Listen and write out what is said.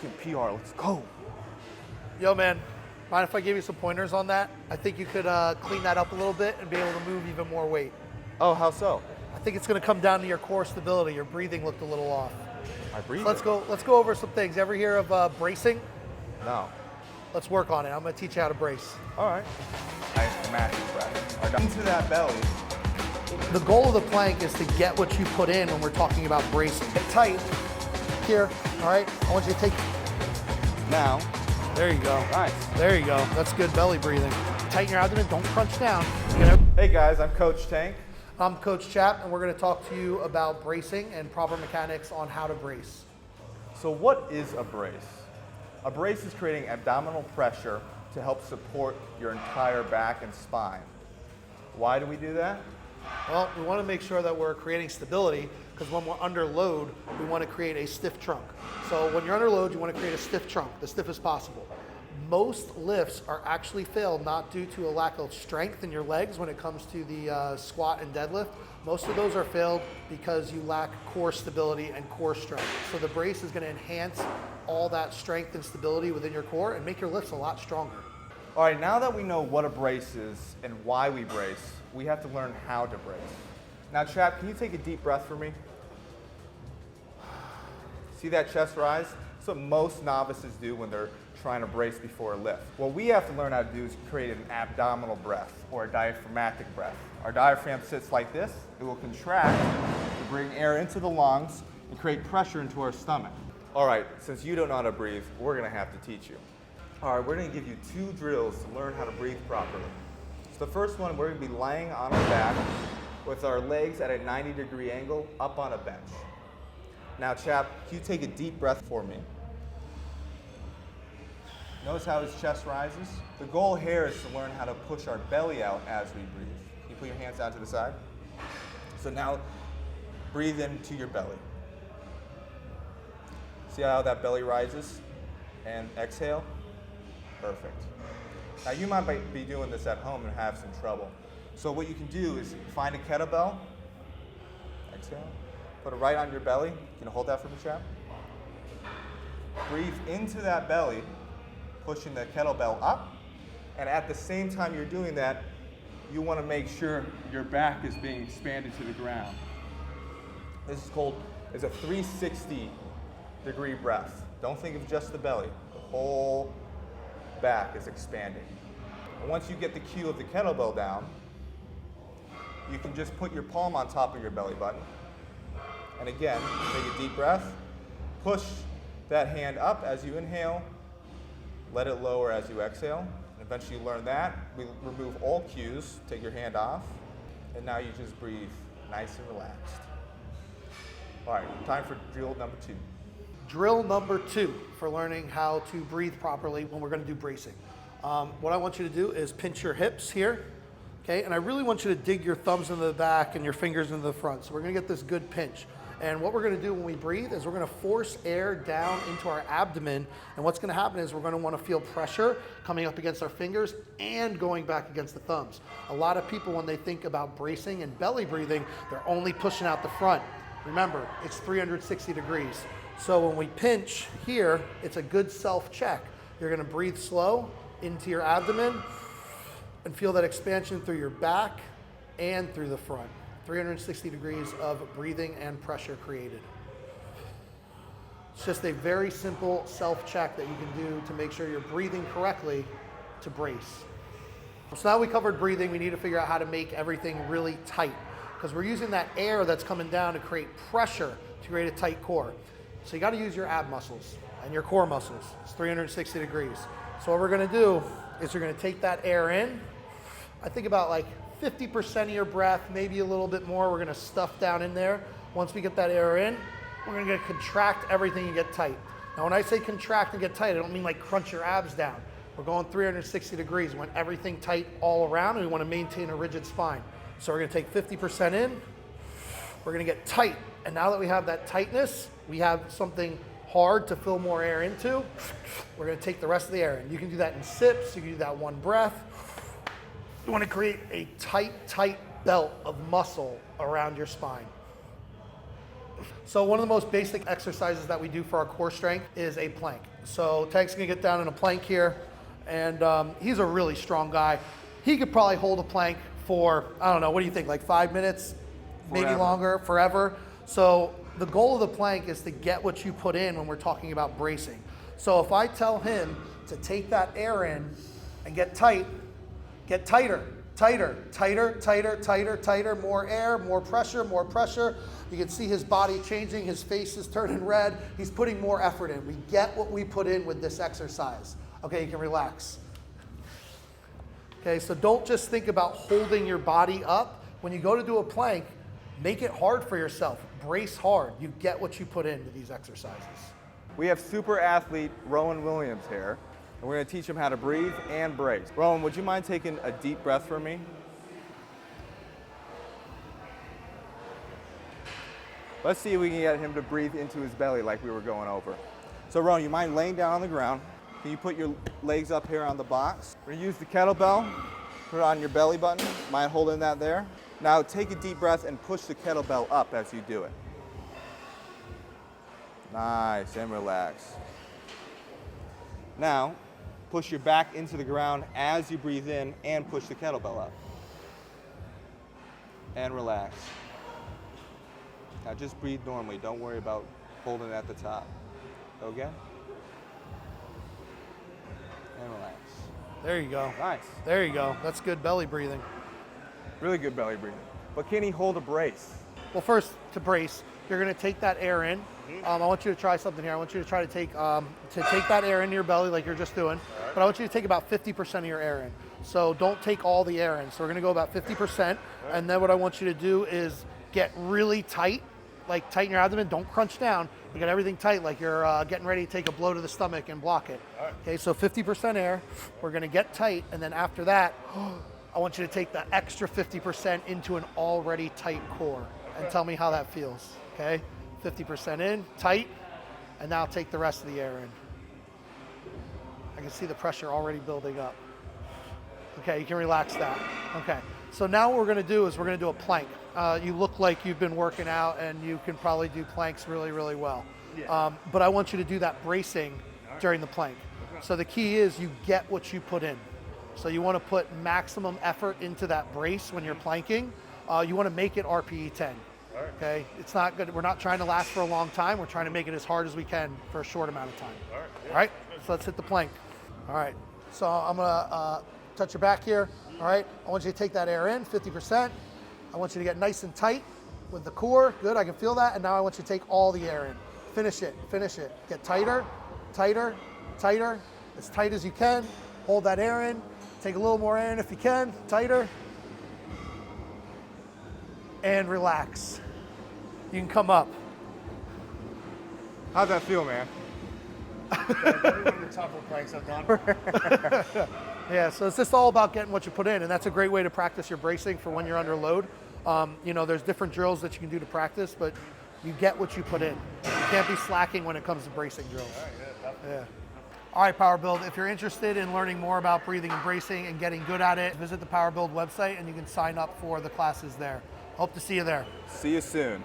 second PR. Let's go. Yo, man, mind if I give you some pointers on that? I think you could clean that up a little bit and be able to move even more weight. Oh, how so? I think it's going to come down to your core stability. Your breathing looked a little off. My breathing? Let's go over some things. Ever hear of bracing? No. Let's work on it. I'm going to teach you how to brace. All right. Diaphragmatic breath. Into that belly. The goal of the plank is to get what you put in when we're talking about bracing. Get tight here, all right? I want you to take. Now. There you go. Nice. There you go. That's good belly breathing. Tighten your abdomen, don't crunch down. Hey guys, I'm Coach Tank. I'm Coach Chap, and we're going to talk to you about bracing and proper mechanics on how to brace. So what is a brace? A brace is creating abdominal pressure to help support your entire back and spine. Why do we do that? Well, we want to make sure that we're creating stability, because when we're under load, we want to create a stiff trunk. So when you're under load, you want to create a stiff trunk, the stiffest possible. Most lifts are actually failed not due to a lack of strength in your legs when it comes to the squat and deadlift. Most of those are failed because you lack core stability and core strength. So the brace is going to enhance all that strength and stability within your core and make your lifts a lot stronger. All right, now that we know what a brace is and why we brace, we have to learn how to brace. Now, Chap, can you take a deep breath for me? See that chest rise? That's what most novices do when they're trying to brace before a lift. What we have to learn how to do is create an abdominal breath or a diaphragmatic breath. Our diaphragm sits like this. It will contract to bring air into the lungs and create pressure into our stomach. All right, since you don't know how to breathe, we're gonna have to teach you. All right, we're gonna give you 2 drills to learn how to breathe properly. So the first one, we're gonna be lying on our back with our legs at a 90-degree angle up on a bench. Now, Chap, can you take a deep breath for me? Notice how his chest rises? The goal here is to learn how to push our belly out as we breathe. Can you put your hands out to the side? So now, breathe into your belly. See how that belly rises? And exhale. Perfect. Now you might be doing this at home and have some trouble. So what you can do is find a kettlebell. Exhale. Put it right on your belly. Can you hold that for me, Chap? Breathe into that belly, pushing the kettlebell up. And at the same time you're doing that, you want to make sure your back is being expanded to the ground. This is a 360-degree breath. Don't think of just the belly. The whole back is expanding. And once you get the cue of the kettlebell down, you can just put your palm on top of your belly button. And again, take a deep breath. Push that hand up as you inhale. Let it lower as you exhale. And eventually you learn that. We remove all cues. Take your hand off. And now you just breathe nice and relaxed. All right, time for drill number 2. Drill number 2 for learning how to breathe properly when we're going to do bracing. What I want you to do is pinch your hips here, okay? And I really want you to dig your thumbs into the back and your fingers into the front. So we're going to get this good pinch. And what we're going to do when we breathe is we're going to force air down into our abdomen. And what's going to happen is we're going to want to feel pressure coming up against our fingers and going back against the thumbs. A lot of people, when they think about bracing and belly breathing, they're only pushing out the front. Remember, it's 360 degrees. So when we pinch here, it's a good self-check. You're gonna breathe slow into your abdomen and feel that expansion through your back and through the front. 360 degrees of breathing and pressure created. It's just a very simple self-check that you can do to make sure you're breathing correctly to brace. So now we covered breathing, we need to figure out how to make everything really tight, because we're using that air that's coming down to create pressure to create a tight core. So you got to use your ab muscles and your core muscles. It's 360 degrees. So what we're going to do is you're going to take that air in. I think about like 50% of your breath, maybe a little bit more. We're going to stuff down in there. Once we get that air in, we're going to contract everything and get tight. Now when I say contract and get tight, I don't mean like crunch your abs down. We're going 360 degrees. We want everything tight all around, and we want to maintain a rigid spine. So we're going to take 50% in. We're going to get tight. And now that we have that tightness, we have something hard to fill more air into. We're going to take the rest of the air in. You can do that in sips. You can do that one breath. You want to create a tight belt of muscle around your spine. So one of the most basic exercises that we do for our core strength is a plank. So Tank's gonna get down in a plank here, and he's a really strong guy. He could probably hold a plank for, I don't know, what do you think, like 5 minutes? Maybe Forever. longer, forever. So the goal of the plank is to get what you put in when we're talking about bracing. So if I tell him to take that air in and get tight, get tighter, tighter, tighter, tighter, tighter, tighter, more air, more pressure, more pressure. You can see his body changing, his face is turning red. He's putting more effort in. We get what we put in with this exercise. Okay, you can relax. Okay, so don't just think about holding your body up. When you go to do a plank, make it hard for yourself. Brace hard. You get what you put into these exercises. We have super athlete Rowan Williams here, and we're gonna teach him how to breathe and brace. Rowan, would you mind taking a deep breath for me? Let's see if we can get him to breathe into his belly like we were going over. So Rowan, you mind laying down on the ground? Can you put your legs up here on the box? We're gonna use the kettlebell, put it on your belly button. Mind holding that there? Now take a deep breath and push the kettlebell up as you do it. Nice, and relax. Now, push your back into the ground as you breathe in and push the kettlebell up. And relax. Now just breathe normally. Don't worry about holding it at the top. Go again. And relax. There you go. Nice. There you go. That's good belly breathing. Really good belly breathing. But can he hold a brace? Well, first, to brace, you're gonna take that air in. I want you to try something here. I want you to try to take that air into your belly like you're just doing, but I want you to take about 50% of your air in. So don't take all the air in. So we're gonna go about 50%, and then what I want you to do is get really tight, like tighten your abdomen, don't crunch down. You get everything tight like you're getting ready to take a blow to the stomach and block it. Okay, so 50% air, we're gonna get tight, and then after that, I want you to take the extra 50% into an already tight core and tell me how that feels, okay? 50% in, tight, and now take the rest of the air in. I can see the pressure already building up. Okay, you can relax that. Okay, so now what we're gonna do is we're gonna do a plank. You look like you've been working out and you can probably do planks really, really well. But I want you to do that bracing during the plank. So the key is you get what you put in. So you wanna put maximum effort into that brace when you're planking. You wanna make it RPE 10. Okay, it's not good. We're not trying to last for a long time. We're trying to make it as hard as we can for a short amount of time. All right, so let's hit the plank. All right, so I'm gonna touch your back here. All right, I want you to take that air in, 50%. I want you to get nice and tight with the core. Good, I can feel that. And now I want you to take all the air in. Finish it, finish it. Get tighter, tighter, tighter, as tight as you can. Hold that air in. Take a little more air in if you can, tighter. And relax. You can come up. How's that feel, man? One of the tougher planks I've done. Yeah, so it's just all about getting what you put in, and that's a great way to practice your bracing for when you're under load. You know, there's different drills that you can do to practice, but you get what you put in. You can't be slacking when it comes to bracing drills. Yeah. All right, Power Build, if you're interested in learning more about breathing and bracing and getting good at it, visit the Power Build website and you can sign up for the classes there. Hope to see you there. See you soon.